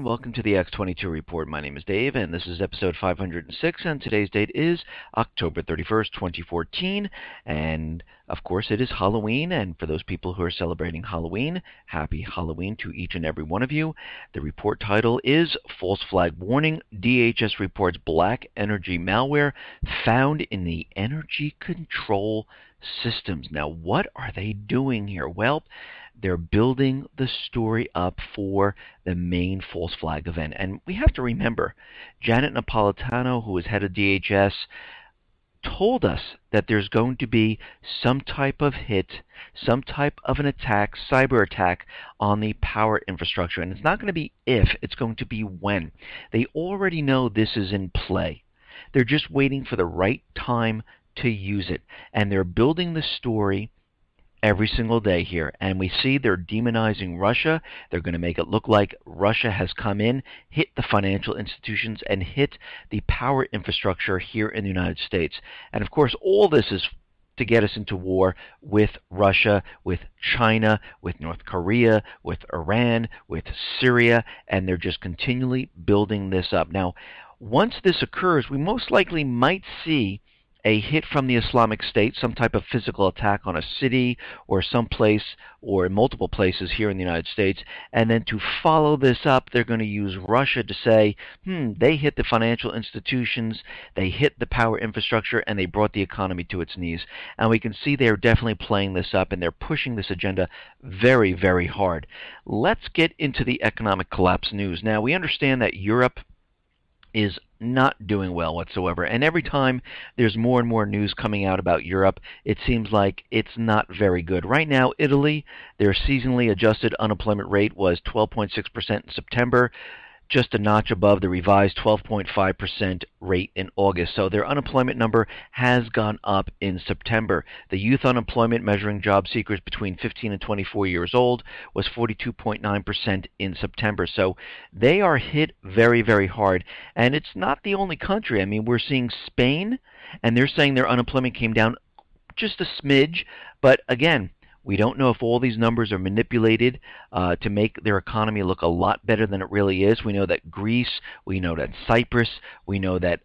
welcome to the X22 Report. My name is Dave, and this is episode 506, and today's date is October 31st, 2014, and of course it is Halloween, and for those people who are celebrating Halloween, happy Halloween to each and every one of you. The report title is False Flag Warning, DHS reports black energy malware found in the energy control systems. Now, what are they doing here? Well, they're building the story up for the main false flag event. And we have to remember, Janet Napolitano, who is head of DHS, told us that there's going to be some type of hit, some type of an attack, cyber attack on the power infrastructure. And it's not going to be if, it's going to be when. They already know this is in play. They're just waiting for the right time to use it. And they're building the story every single day here, and we see they're demonizing Russia. They're going to make it look like Russia has come in, hit the financial institutions, and hit the power infrastructure here in the United States. And of course, all this is to get us into war with Russia, with China, with North Korea, with Iran, with Syria, and they're just continually building this up. Now, once this occurs, we most likely might see a hit from the Islamic State, some type of physical attack on a city or someplace or multiple places here in the United States, and then to follow this up, they're going to use Russia to say, they hit the financial institutions, they hit the power infrastructure, and they brought the economy to its knees. And we can see they're definitely playing this up, and they're pushing this agenda very, very hard. Let's get into the economic collapse news. Now, we understand that Europe is not doing well whatsoever, and every time there's more and more news coming out about Europe, it seems like it's not very good. Right now, Italy, their seasonally adjusted unemployment rate was 12.6% in September, just a notch above the revised 12.5% rate in August. So their unemployment number has gone up in September. The youth unemployment measuring job seekers between 15 and 24 years old was 42.9% in September. So they are hit very, very hard. And it's not the only country. I mean, we're seeing Spain, and they're saying their unemployment came down just a smidge. But again, we don't know if all these numbers are manipulated to make their economy look a lot better than it really is. We know that Greece, we know that Cyprus, we know that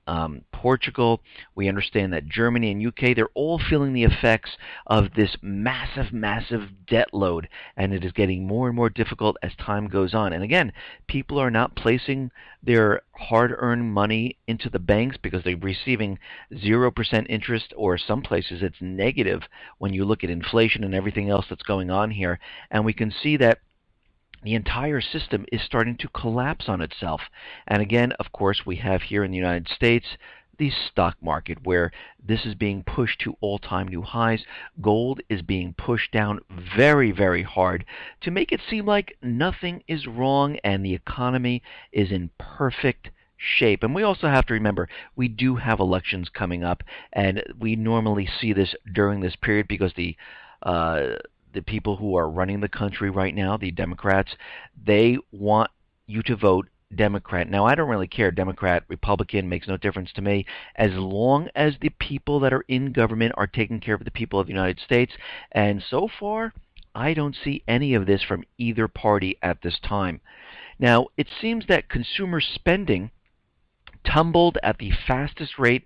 Portugal, we understand that Germany and UK, they're all feeling the effects of this massive, massive debt load. And it is getting more and more difficult as time goes on. And again, people are not placing their hard-earned money into the banks because they're receiving 0% interest, or some places it's negative when you look at inflation and everything else that's going on here. And we can see that the entire system is starting to collapse on itself. And again, of course, we have here in the United States the stock market, where this is being pushed to all-time new highs. Gold is being pushed down very, very hard to make it seem like nothing is wrong and the economy is in perfect shape. And we also have to remember, we do have elections coming up, and we normally see this during this period because the people who are running the country right now, the Democrats, they want you to vote Democrat. Now, I don't really care, Democrat, Republican, makes no difference to me, as long as the people that are in government are taking care of the people of the United States. And so far, I don't see any of this from either party at this time. Now, it seems that consumer spending tumbled at the fastest rate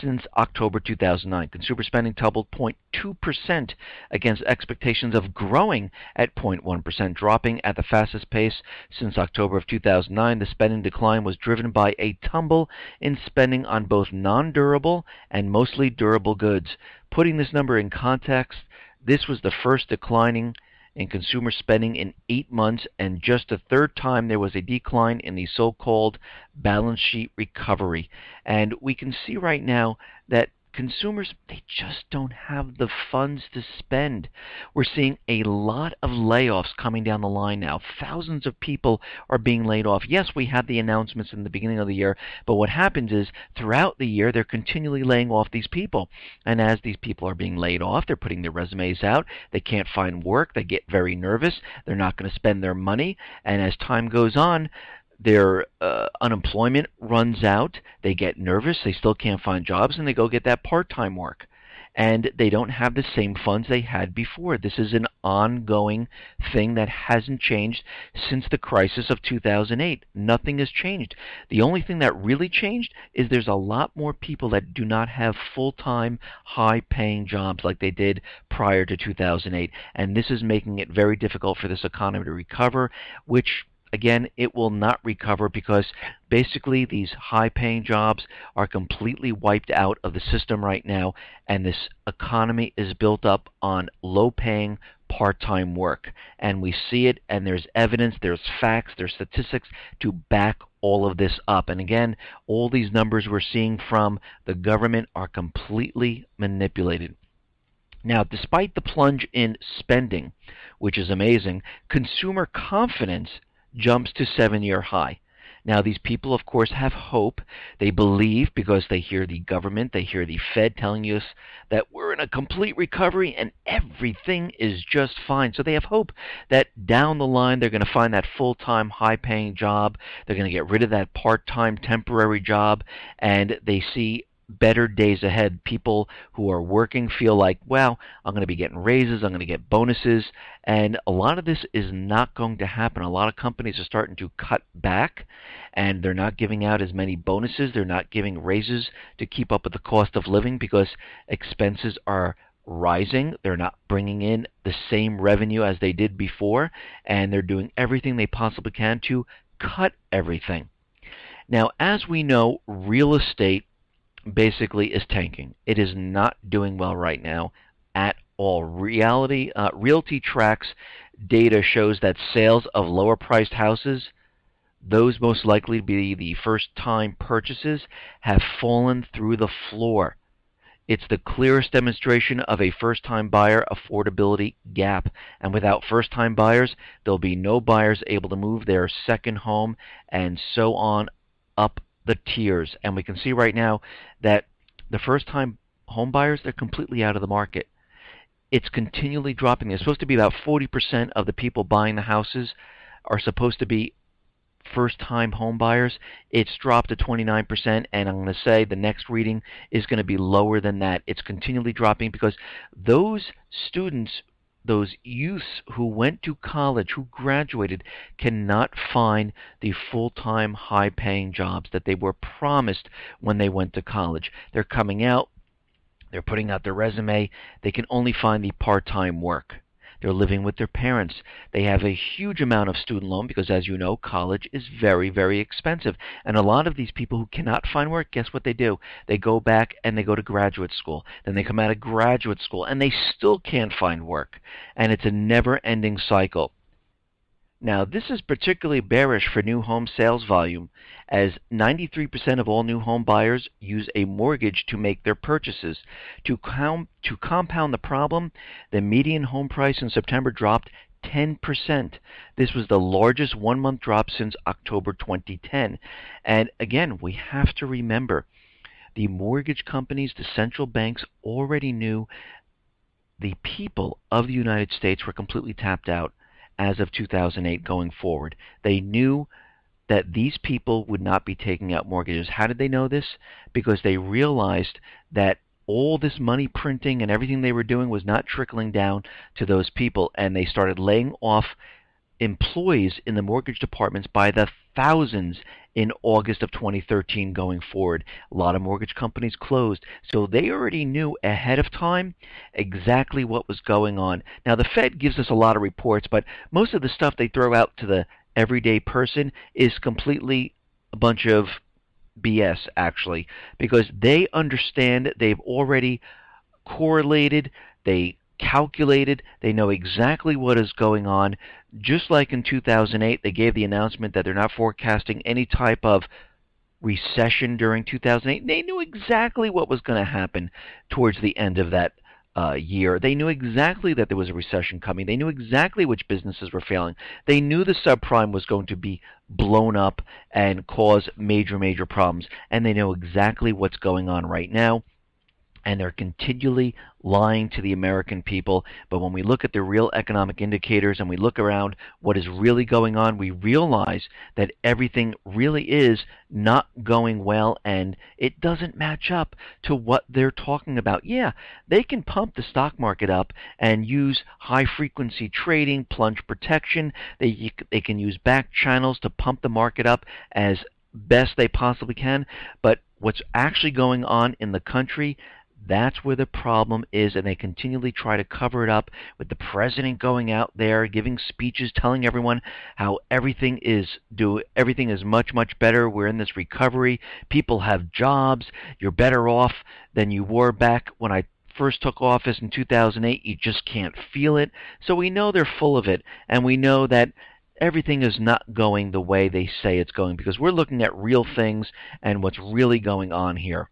since October 2009. Consumer spending tumbled 0.2% against expectations of growing at 0.1%, dropping at the fastest pace since October of 2009. The spending decline was driven by a tumble in spending on both non-durable and mostly durable goods. Putting this number in context, this was the first declining in consumer spending in 8 months, and just the third time there was a decline in the so-called balance sheet recovery. And we can see right now that consumers, they just don't have the funds to spend. We're seeing a lot of layoffs coming down the line now. Thousands of people are being laid off. Yes, we had the announcements in the beginning of the year, but what happens is throughout the year, they're continually laying off these people. And as these people are being laid off, they're putting their resumes out. They can't find work. They get very nervous. They're not going to spend their money. And as time goes on, their unemployment runs out, they get nervous, they still can't find jobs, and they go get that part-time work. and they don't have the same funds they had before. This is an ongoing thing that hasn't changed since the crisis of 2008. Nothing has changed. The only thing that really changed is there's a lot more people that do not have full-time, high-paying jobs like they did prior to 2008, and this is making it very difficult for this economy to recover, which again, it will not recover because basically these high-paying jobs are completely wiped out of the system right now, and this economy is built up on low-paying part-time work. And we see it, and there's evidence, there's facts, there's statistics to back all of this up. And again, all these numbers we're seeing from the government are completely manipulated. Now, despite the plunge in spending, which is amazing, consumer confidence jumps to 7-year high. Now, these people, of course, have hope. They believe because they hear the government, they hear the Fed telling us that we're in a complete recovery and everything is just fine. So they have hope that down the line they're going to find that full-time, high-paying job. They're going to get rid of that part-time, temporary job, and they see better days ahead. People who are working feel like, well, I'm going to be getting raises, I'm going to get bonuses, and a lot of this is not going to happen. A lot of companies are starting to cut back, and they're not giving out as many bonuses, they're not giving raises to keep up with the cost of living because expenses are rising. They're not bringing in the same revenue as they did before, and they're doing everything they possibly can to cut everything. Now, as we know, real estate basically is tanking. It is not doing well right now at all. Realty Tracks data shows that sales of lower priced houses, those most likely to be the first time purchases, have fallen through the floor. It's the clearest demonstration of a first-time buyer affordability gap. And without first-time buyers, there'll be no buyers able to move their second home, and so on up the tiers. And we can see right now that the first-time home buyers, they're completely out of the market. It's continually dropping. There's supposed to be about 40% of the people buying the houses are supposed to be first-time home buyers. It's dropped to 29%, and I'm going to say the next reading is going to be lower than that. It's continually dropping because those students, those youths who went to college, who graduated, cannot find the full-time, high-paying jobs that they were promised when they went to college. They're coming out, they're putting out their resume, they can only find the part-time work. They're living with their parents. They have a huge amount of student loan because, as you know, college is very, very expensive. And a lot of these people who cannot find work, guess what they do? They go back and they go to graduate school. Then they come out of graduate school and they still can't find work. And it's a never-ending cycle. Now, this is particularly bearish for new home sales volume, as 93% of all new home buyers use a mortgage to make their purchases. To compound the problem, the median home price in September dropped 10%. This was the largest one-month drop since October 2010. And again, we have to remember, the mortgage companies, the central banks already knew the people of the United States were completely tapped out as of 2008 going forward. They knew that these people would not be taking out mortgages. How did they know this? Because they realized that all this money printing and everything they were doing was not trickling down to those people, and they started laying off employees in the mortgage departments by the thousands in August of 2013 going forward. A lot of mortgage companies closed. So they already knew ahead of time exactly what was going on. Now, the Fed gives us a lot of reports, but most of the stuff they throw out to the everyday person is completely a bunch of BS, actually, because they understand, they've already correlated, they calculated, they know exactly what is going on. Just like in 2008, they gave the announcement that they're not forecasting any type of recession during 2008. They knew exactly what was going to happen towards the end of that year. They knew exactly that there was a recession coming. They knew exactly which businesses were failing. They knew the subprime was going to be blown up and cause major, major problems. And they know exactly what's going on right now. and they're continually lying to the American people. But when we look at the real economic indicators and we look around what is really going on, we realize that everything really is not going well, and it doesn't match up to what they're talking about. Yeah, they can pump the stock market up and use high-frequency trading, plunge protection. They can use back channels to pump the market up as best they possibly can. But what's actually going on in the country, that's where the problem is, and they continually try to cover it up with the president going out there giving speeches telling everyone how everything is much, much better. We're in this recovery. People have jobs. You're better off than you were back when I first took office in 2008. You just can't feel it. So we know they're full of it, and we know that everything is not going the way they say it's going, because we're looking at real things and what's really going on here.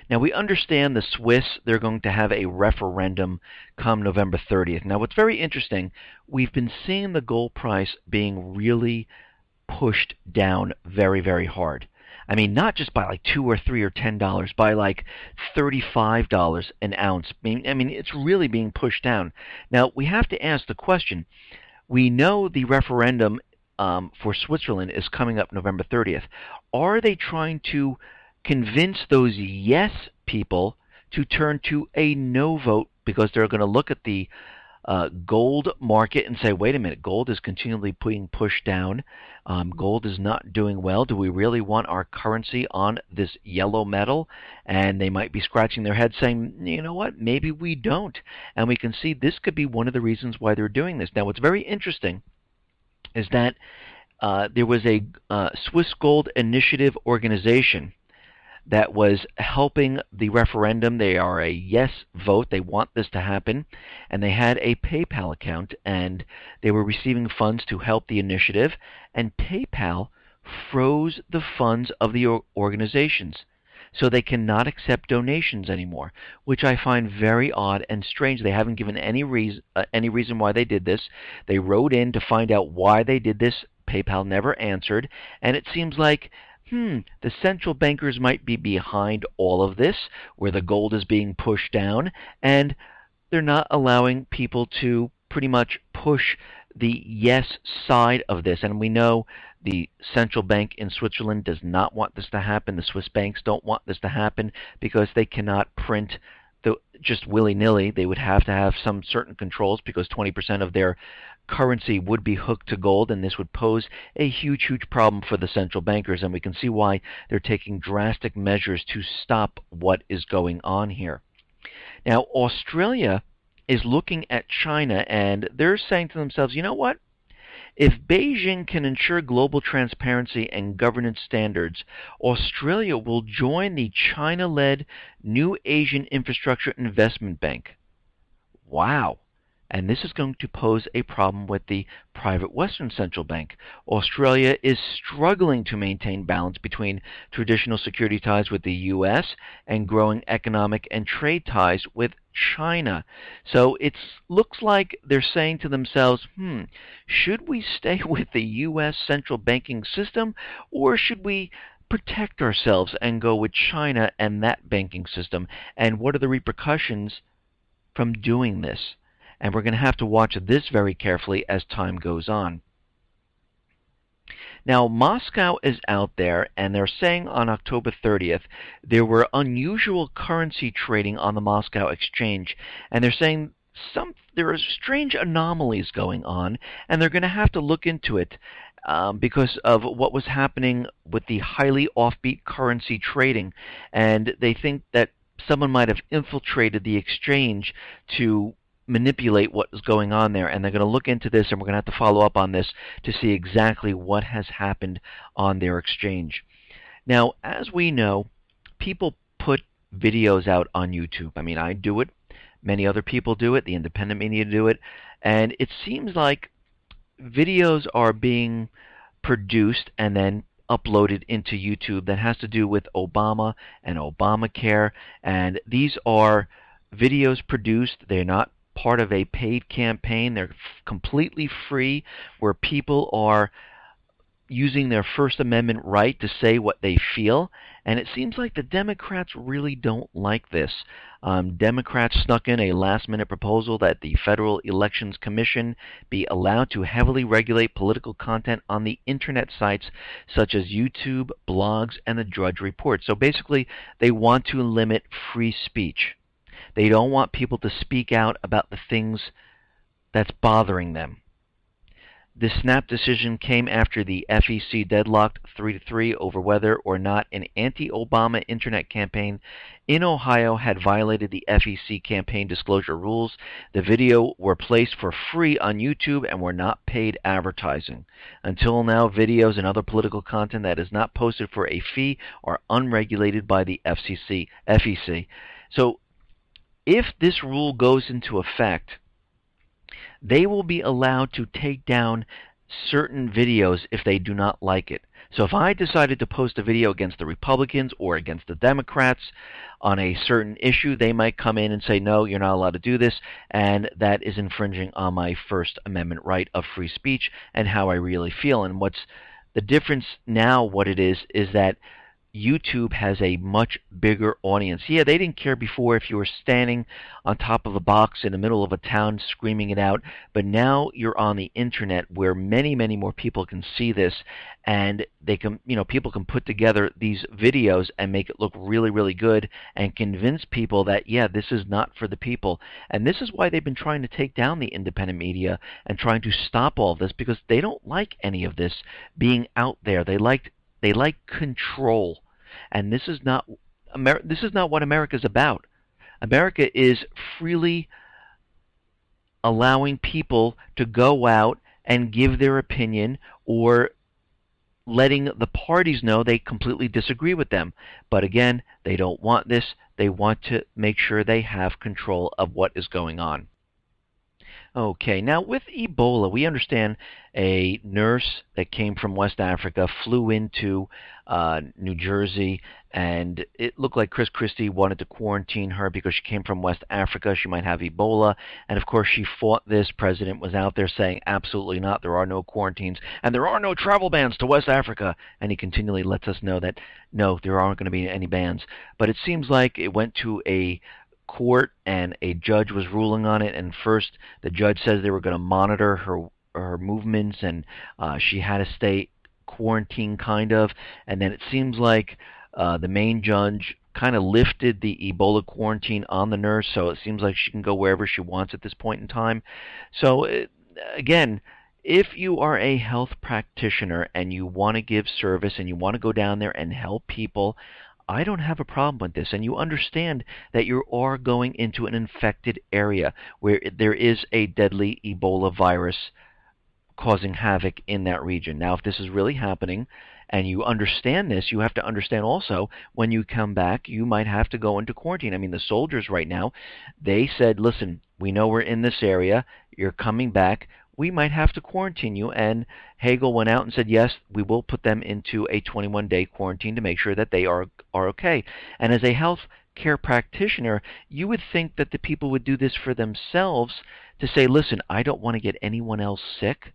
Now, we understand the Swiss, they're going to have a referendum come November 30th. Now, what's very interesting, we've been seeing the gold price being really pushed down very, very hard. I mean, not just by like $2 or $3 or $10, by like $35 an ounce. I mean, it's really being pushed down. Now, we have to ask the question. We know the referendum for Switzerland is coming up November 30th. Are they trying to convince those yes people to turn to a no vote because they're going to look at the gold market and say, wait a minute, gold is continually being pushed down. Gold is not doing well. Do we really want our currency on this yellow metal? And they might be scratching their head saying, you know what, maybe we don't. And we can see this could be one of the reasons why they're doing this. Now, what's very interesting is that there was a Swiss Gold Initiative organization that was helping the referendum. They are a yes vote. They want this to happen. And they had a PayPal account, and they were receiving funds to help the initiative. And PayPal froze the funds of the organizations, so they cannot accept donations anymore, which I find very odd and strange. They haven't given any reason why they did this. They wrote in to find out why they did this. PayPal never answered, and it seems like the central bankers might be behind all of this, where the gold is being pushed down, and they're not allowing people to pretty much push the yes side of this. And we know the central bank in Switzerland does not want this to happen. The Swiss banks don't want this to happen because they cannot print just willy-nilly. They would have to have some certain controls because 20% of their currency would be hooked to gold, and this would pose a huge, huge problem for the central bankers, and we can see why they're taking drastic measures to stop what is going on here. Now, Australia is looking at China, and they're saying to themselves, you know what? If Beijing can ensure global transparency and governance standards, Australia will join the China-led New Asian Infrastructure Investment Bank. Wow. And this is going to pose a problem with the private Western central bank. Australia is struggling to maintain balance between traditional security ties with the U.S. and growing economic and trade ties with China. So it looks like they're saying to themselves, should we stay with the U.S. central banking system, or should we protect ourselves and go with China and that banking system? And what are the repercussions from doing this? And we're going to have to watch this very carefully as time goes on. Now, Moscow is out there, and they're saying on October 30th there were unusual currency trading on the Moscow exchange, and they're saying there are strange anomalies going on, and they're going to have to look into it because of what was happening with the highly offbeat currency trading, and they think that someone might have infiltrated the exchange to manipulate what is going on there, and they're going to look into this, and we're going to have to follow up on this to see exactly what has happened on their exchange. Now, as we know, people put videos out on YouTube. I mean, I do it. Many other people do it. The independent media do it. And it seems like videos are being produced and then uploaded into YouTube that has to do with Obama and Obamacare. And these are videos produced. They're not part of a paid campaign. They're completely free, where people are using their First Amendment right to say what they feel, and it seems like the Democrats really don't like this. Democrats snuck in a last-minute proposal that the Federal Elections Commission be allowed to heavily regulate political content on the Internet sites such as YouTube, blogs, and the Drudge Report. So basically, they want to limit free speech. They don't want people to speak out about the things that's bothering them. This snap decision came after the FEC deadlocked 3-3 over whether or not an anti-Obama Internet campaign in Ohio had violated the FEC campaign disclosure rules. The video were placed for free on YouTube and were not paid advertising. Until now, videos and other political content that is not posted for a fee are unregulated by the FEC. So if this rule goes into effect, they will be allowed to take down certain videos if they do not like it. So if I decided to post a video against the Republicans or against the Democrats on a certain issue, they might come in and say, no, you're not allowed to do this, and that is infringing on my First Amendment right of free speech and how I really feel. And what's the difference now, what it is that YouTube has a much bigger audience. Yeah, they didn't care before if you were standing on top of a box in the middle of a town screaming it out, but now you're on the internet where many, many more people can see this, and they can, people can put together these videos and make it look really, really good and convince people that, yeah, this is not for the people. And this is why they've been trying to take down the independent media and trying to stop all of this, because they don't like any of this being out there. They like control. And this is not what America's about. America is freely allowing people to go out and give their opinion, or letting the parties know they completely disagree with them. But again, they don't want this. They want to make sure they have control of what is going on. Okay, now with Ebola, we understand a nurse that came from West Africa flew into New Jersey, and it looked like Chris Christie wanted to quarantine her because she came from West Africa. She might have Ebola, and of course she fought this. President was out there saying, absolutely not, there are no quarantines, and there are no travel bans to West Africa, and he continually lets us know that, no, there aren't going to be any bans. But it seems like it went to a court and a judge was ruling on it, and first the judge says they were going to monitor her movements, and she had to stay quarantined kind of, and then it seems like the main judge kind of lifted the Ebola quarantine on the nurse, so it seems like she can go wherever she wants at this point in time. So again, if you are a health practitioner and you want to give service and you want to go down there and help people, I don't have a problem with this, and you understand that you are going into an infected area where there is a deadly Ebola virus causing havoc in that region. Now, if this is really happening and you understand this, you have to understand also when you come back, you might have to go into quarantine. I mean, the soldiers right now, they said, listen, we know we're in this area, you're coming back, we might have to quarantine you. And Hagel went out and said, yes, we will put them into a 21-day quarantine to make sure that they are okay. And as a health care practitioner, you would think that the people would do this for themselves to say, listen, I don't want to get anyone else sick,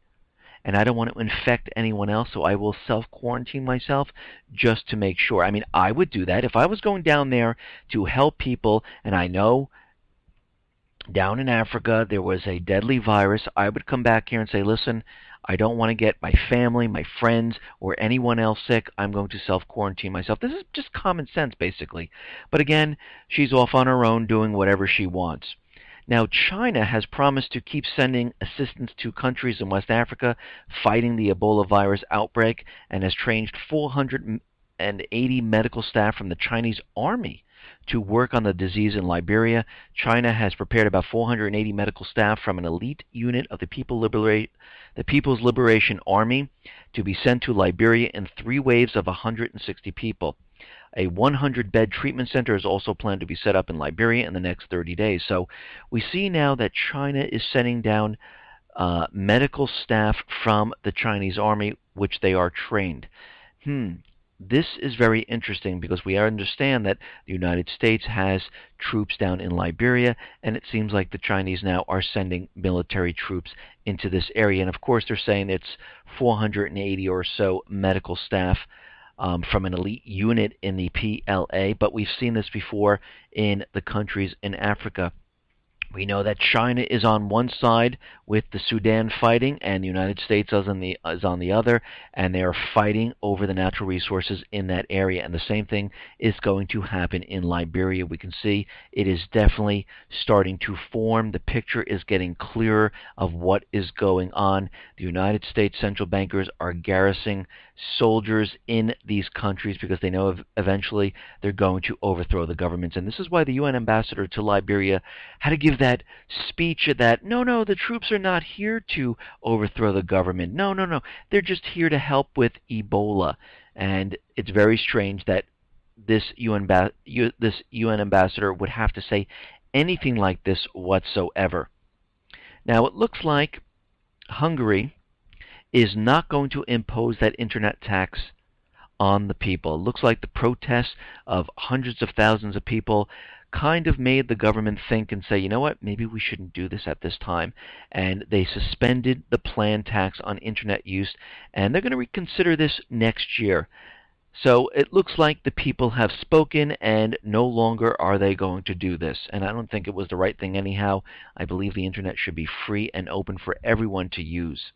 and I don't want to infect anyone else, so I will self-quarantine myself just to make sure. I mean, I would do that. If I was going down there to help people, and I know down in Africa there was a deadly virus, I would come back here and say, listen, I don't want to get my family, my friends, or anyone else sick. I'm going to self-quarantine myself. This is just common sense, basically. But again, she's off on her own doing whatever she wants. Now, China has promised to keep sending assistance to countries in West Africa fighting the Ebola virus outbreak, and has trained 480 medical staff from the Chinese army to work on the disease in Liberia. China has prepared about 480 medical staff from an elite unit of the People's Liberation Army to be sent to Liberia in 3 waves of 160 people. A 100-bed treatment center is also planned to be set up in Liberia in the next 30 days. So we see now that China is sending down medical staff from the Chinese army, which they are trained. this is very interesting because we understand that the United States has troops down in Liberia, and it seems like the Chinese now are sending military troops into this area. And of course, they're saying it's 480 or so medical staff from an elite unit in the PLA, but we've seen this before in the countries in Africa. We know that China is on one side with the Sudan fighting, and the United States is on the other, and they are fighting over the natural resources in that area. And the same thing is going to happen in Liberia. We can see it is definitely starting to form. The picture is getting clearer of what is going on. The United States central bankers are garrisoning soldiers in these countries because they know eventually they're going to overthrow the governments. And this is why the UN ambassador to Liberia had to give that speech that no, the troops are not here to overthrow the government. No, they're just here to help with Ebola. And it's very strange that this UN ambassador would have to say anything like this whatsoever. Now, it looks like Hungary is not going to impose that internet tax on the people. It looks like the protests of hundreds of thousands of people kind of made the government think and say, you know what, maybe we shouldn't do this at this time. And they suspended the planned tax on internet use, and they're going to reconsider this next year. So it looks like the people have spoken, and no longer are they going to do this. And I don't think it was the right thing anyhow. I believe the internet should be free and open for everyone to use.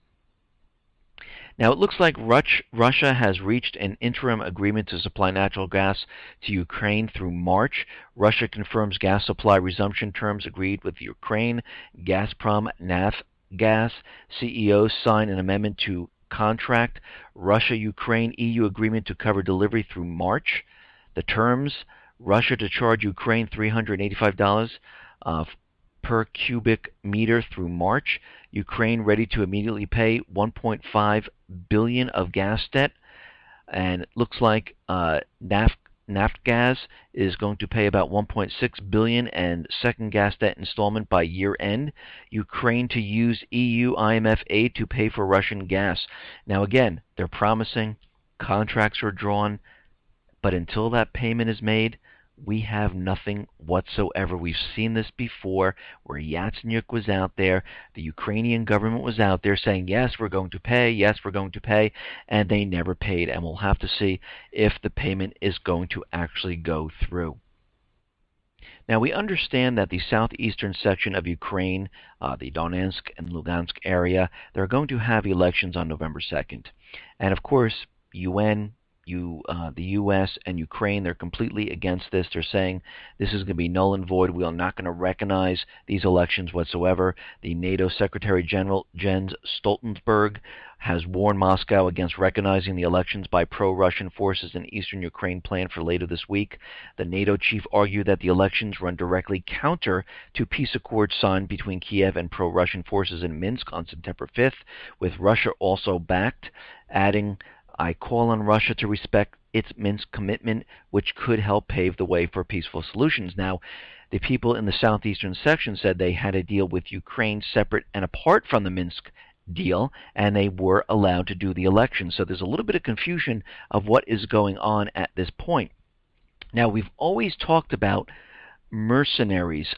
Now, it looks like Russia has reached an interim agreement to supply natural gas to Ukraine through March. Russia confirms gas supply resumption terms agreed with Ukraine. Gazprom Naftgaz CEOs sign an amendment to contract. Russia-Ukraine EU agreement to cover delivery through March. The terms: Russia to charge Ukraine $385 per cubic meter through March. Ukraine ready to immediately pay $1.5 billion of gas debt, and it looks like Naftgaz is going to pay about $1.6 billion and second gas debt installment by year end. Ukraine to use EU IMF aid to pay for Russian gas. Now again, they're promising, contracts are drawn, but until that payment is made, we have nothing whatsoever. We've seen this before where Yatsenyuk was out there, the Ukrainian government was out there saying, yes, we're going to pay, yes, we're going to pay, and they never paid. And we'll have to see if the payment is going to actually go through. Now, we understand that the southeastern section of Ukraine, the Donetsk and Lugansk area, they're going to have elections on November 2nd. And of course, the U.S. and Ukraine, they're completely against this. They're saying this is going to be null and void. We are not going to recognize these elections whatsoever. The NATO Secretary General Jens Stoltenberg has warned Moscow against recognizing the elections by pro-Russian forces in eastern Ukraine planned for later this week. The NATO chief argued that the elections run directly counter to peace accords signed between Kiev and pro-Russian forces in Minsk on September 5th, with Russia also backed, adding, I call on Russia to respect its Minsk commitment, which could help pave the way for peaceful solutions. Now, the people in the southeastern section said they had a deal with Ukraine separate and apart from the Minsk deal, and they were allowed to do the election. So there's a little bit of confusion of what is going on at this point. Now, we've always talked about mercenaries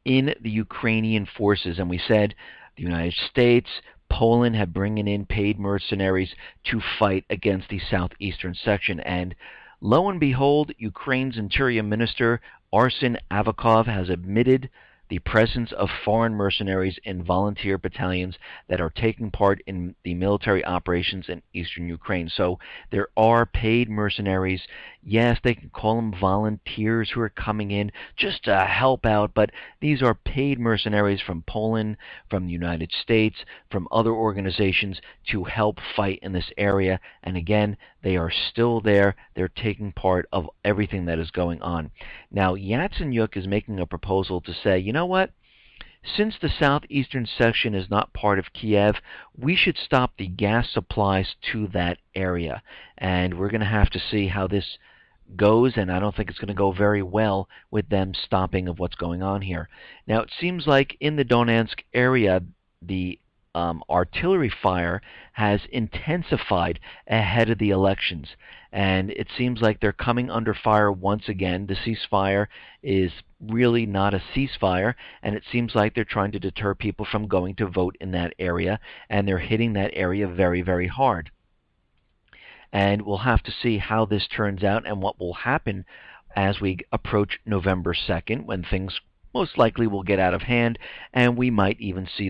in the Ukrainian forces, and we said the United States, Poland had bringing in paid mercenaries to fight against the southeastern section. And lo and behold, Ukraine's Interior Minister Arsen Avakov has admitted the presence of foreign mercenaries in volunteer battalions that are taking part in the military operations in eastern Ukraine. So there are paid mercenaries. Yes, they can call them volunteers who are coming in just to help out, but these are paid mercenaries from Poland, from the United States, from other organizations to help fight in this area. And again, they are still there. They're taking part of everything that is going on. Now, Yatsenyuk is making a proposal to say, you know what? Since the southeastern section is not part of Kiev, we should stop the gas supplies to that area. And we're going to have to see how this goes, and I don't think it's going to go very well with them stopping of what's going on here. Now, it seems like in the Donetsk area, the artillery fire has intensified ahead of the elections. And it seems like they're coming under fire once again. The ceasefire is really not a ceasefire, and it seems like they're trying to deter people from going to vote in that area, and they're hitting that area very, very hard. And we'll have to see how this turns out and what will happen as we approach November 2nd, when things most likely will get out of hand, and we might even see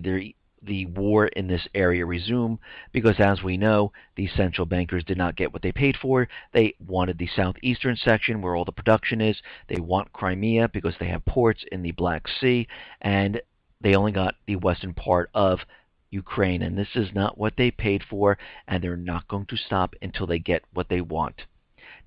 the war in this area resume, because as we know, the central bankers did not get what they paid for. They wanted the southeastern section where all the production is. They want Crimea because they have ports in the Black Sea, and they only got the western part of Ukraine, and this is not what they paid for, and they're not going to stop until they get what they want.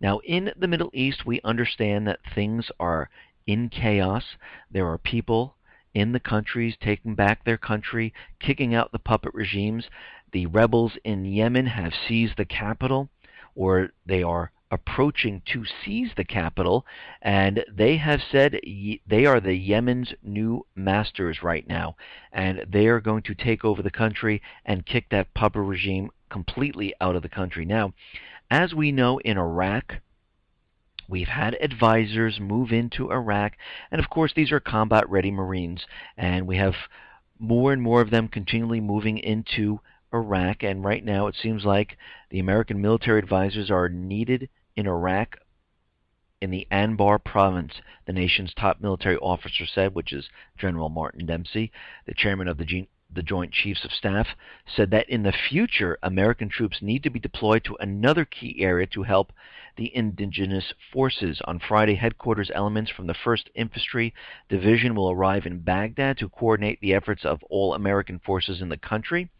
Now, in the Middle East, we understand that things are in chaos. There are people in the countries taking back their country, kicking out the puppet regimes. The rebels in Yemen have seized the capital, or they are approaching to seize the capital, and they have said they are the Yemen's new masters right now, and they are going to take over the country and kick that puppet regime completely out of the country. Now, as we know, in Iraq, we've had advisors move into Iraq, and of course these are combat-ready Marines, and we have more and more of them continually moving into Iraq, and right now it seems like the American military advisors are needed in Iraq, in the Anbar province, the nation's top military officer said, which is General Martin Dempsey, the chairman of the Joint Chiefs of Staff, said that in the future, American troops need to be deployed to another key area to help the indigenous forces. On Friday, headquarters elements from the 1st Infantry Division will arrive in Baghdad to coordinate the efforts of all American forces in the country.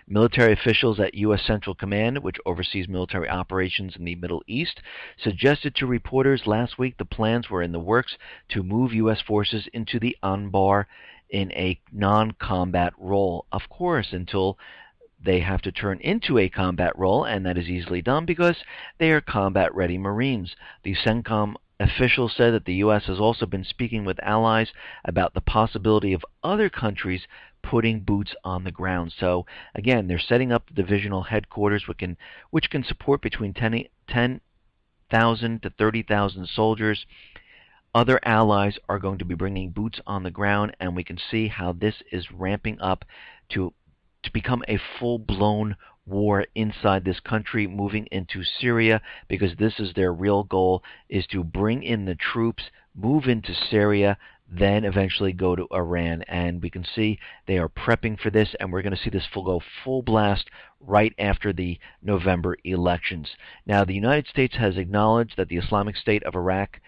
Military officials at U.S. Central Command, which oversees military operations in the Middle East, suggested to reporters last week the plans were in the works to move U.S. forces into the Anbar in a non-combat role. Of course, until they have to turn into a combat role, and that is easily done because they are combat-ready Marines. The CENTCOM official said that the U.S. has also been speaking with allies about the possibility of other countries putting boots on the ground. So, again, they're setting up the divisional headquarters which can support between 10,000 to 30,000 soldiers. Other allies are going to be bringing boots on the ground, and we can see how this is ramping up to become a full-blown war inside this country, moving into Syria, because this is their real goal, is to bring in the troops, move into Syria, then eventually go to Iran. And we can see they are prepping for this, and we're going to see this go full blast right after the November elections. Now, the United States has acknowledged that the Islamic State of Iraq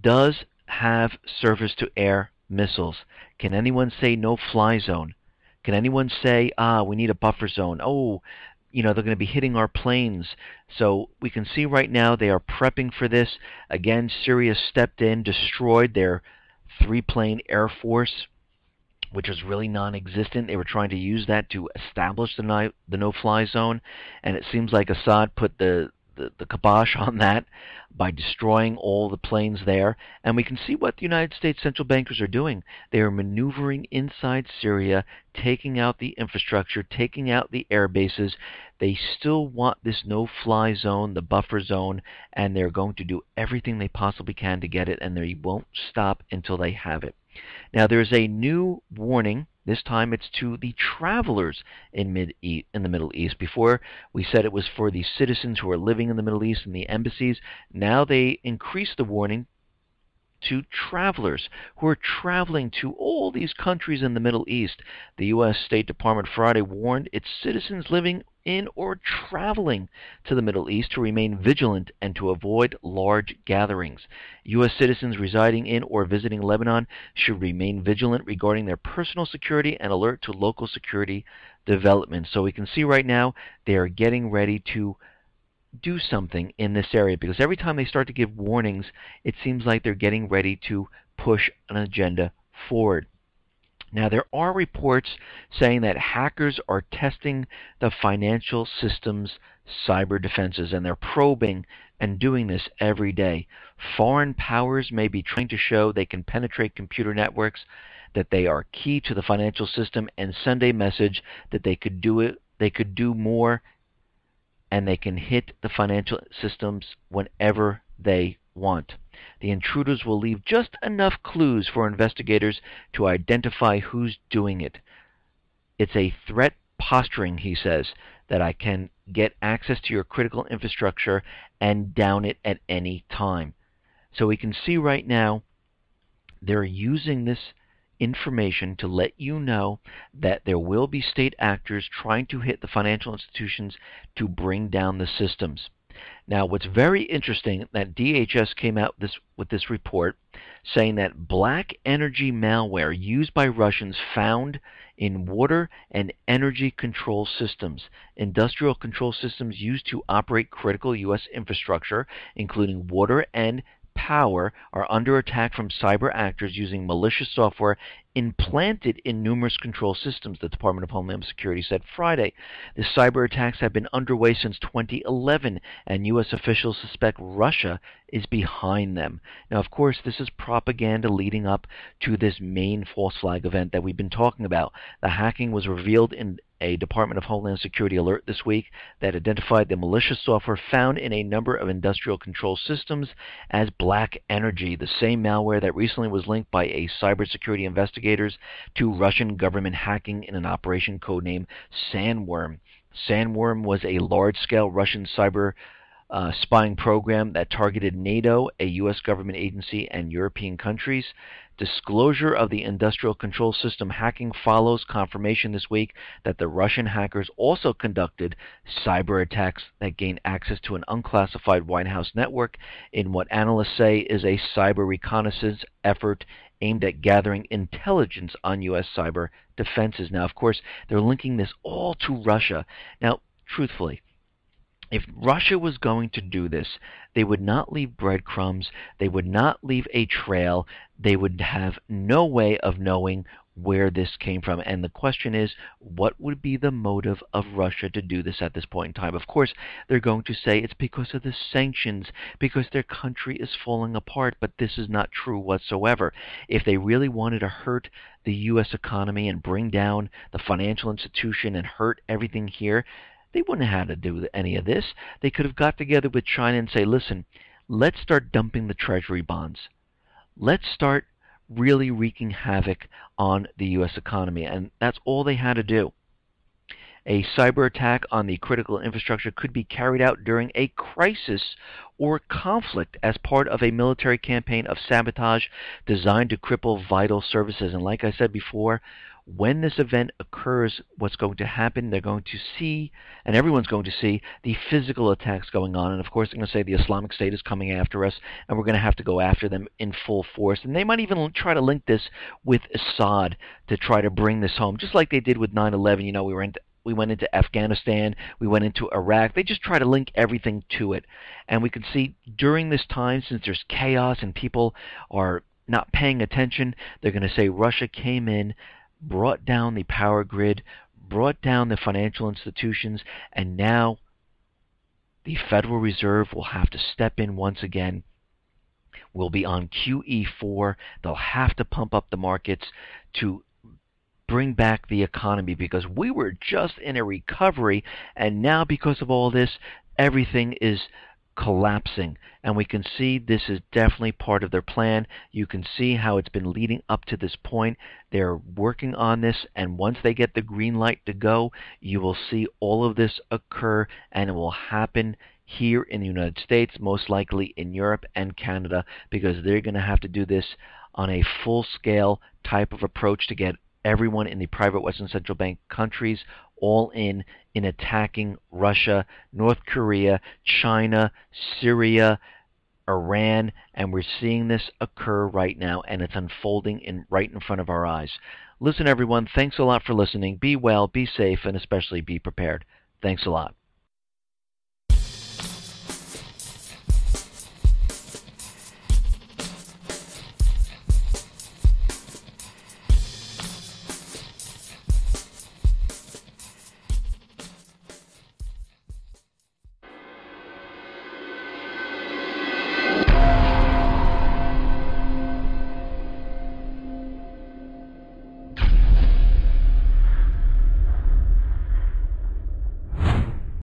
does have surface-to-air missiles. Can anyone say no-fly zone? Can anyone say, we need a buffer zone? Oh, they're going to be hitting our planes. So we can see right now they are prepping for this. Again, Syria stepped in, destroyed their 3-plane Air Force, which was really non-existent. They were trying to use that to establish the no-fly zone, and it seems like Assad put the kibosh on that by destroying all the planes there. And we can see what the United States central bankers are doing. They are maneuvering inside Syria, taking out the infrastructure, taking out the air bases. They still want this no-fly zone, the buffer zone, and they're going to do everything they possibly can to get it, and they won't stop until they have it. Now, there's a new warning. This time it's to the travelers in the Middle East. Before, we said it was for the citizens who are living in the Middle East and the embassies. Now they increase the warning to travelers who are traveling to all these countries in the Middle East. The U.S. State Department Friday warned its citizens living in or traveling to the Middle East to remain vigilant and to avoid large gatherings. U.S. citizens residing in or visiting Lebanon should remain vigilant regarding their personal security and alert to local security developments. So we can see right now they are getting ready to do something in this area, because every time they start to give warnings, it seems like they're getting ready to push an agenda forward. Now, there are reports saying that hackers are testing the financial system's cyber defenses, and they're probing and doing this every day. Foreign powers may be trying to show they can penetrate computer networks. that they are key to the financial system, and Sunday message that they could do more, and they can hit the financial systems whenever they want. The intruders will leave just enough clues for investigators to identify who's doing it. It's a threat posturing, he says, that I can get access to your critical infrastructure and down it at any time. So we can see right now they're using this information to let you know that there will be state actors trying to hit the financial institutions to bring down the systems. Now, what's very interesting that DHS came out with this report saying that black energy malware used by Russians found in water and energy control systems, industrial control systems used to operate critical U.S. infrastructure, including water and power, are under attack from cyber actors using malicious software implanted in numerous control systems, the Department of Homeland Security said Friday. The cyber attacks have been underway since 2011, and U.S. officials suspect Russia is behind them. Now, of course, this is propaganda leading up to this main false flag event that we've been talking about. The hacking was revealed in a Department of Homeland Security alert this week that identified the malicious software found in a number of industrial control systems as black energy, the same malware that recently was linked by a cybersecurity investigators to Russian government hacking in an operation codenamed Sandworm. Sandworm was a large-scale Russian cyber spying program that targeted NATO, a U.S. government agency, and European countries. Disclosure of the industrial control system hacking follows confirmation this week that the Russian hackers also conducted cyber attacks that gained access to an unclassified White House network in what analysts say is a cyber reconnaissance effort aimed at gathering intelligence on U.S. cyber defenses. Now, of course, they're linking this all to Russia. Now, truthfully, if Russia was going to do this, they would not leave breadcrumbs, they would not leave a trail, they would have no way of knowing where this came from. And the question is, what would be the motive of Russia to do this at this point in time? Of course, they're going to say it's because of the sanctions, because their country is falling apart, but this is not true whatsoever. If they really wanted to hurt the U.S. economy and bring down the financial institution and hurt everything here, they wouldn't have had to do any of this. They could have got together with China and say, listen, let's start dumping the treasury bonds. Let's start really wreaking havoc on the U.S. economy. And that's all they had to do. A cyber attack on the critical infrastructure could be carried out during a crisis or conflict as part of a military campaign of sabotage designed to cripple vital services. And like I said before, when this event occurs, what's going to happen, they're going to see, and everyone's going to see, the physical attacks going on. And of course, they're going to say the Islamic State is coming after us, and we're going to have to go after them in full force. And they might even try to link this with Assad to try to bring this home, just like they did with 9/11. You know, we went into Afghanistan, we went into Iraq. They just try to link everything to it. And we can see during this time, since there's chaos and people are not paying attention, they're going to say Russia came in, brought down the power grid, brought down the financial institutions, and now the Federal Reserve will have to step in once again. We'll be on QE4. They'll have to pump up the markets to bring back the economy, because we were just in a recovery, and now because of all this, everything is collapsing. And we can see this is definitely part of their plan. You can see how it's been leading up to this point. They're working on this, and once they get the green light to go, you will see all of this occur, and it will happen here in the United States, most likely in Europe and Canada, because they're going to have to do this on a full-scale type of approach to get everyone in the private Western Central Bank countries all in attacking Russia, North Korea, China, Syria, Iran, and we're seeing this occur right now, and it's unfolding right in front of our eyes. Listen, everyone, thanks a lot for listening. Be well, be safe, and especially be prepared. Thanks a lot.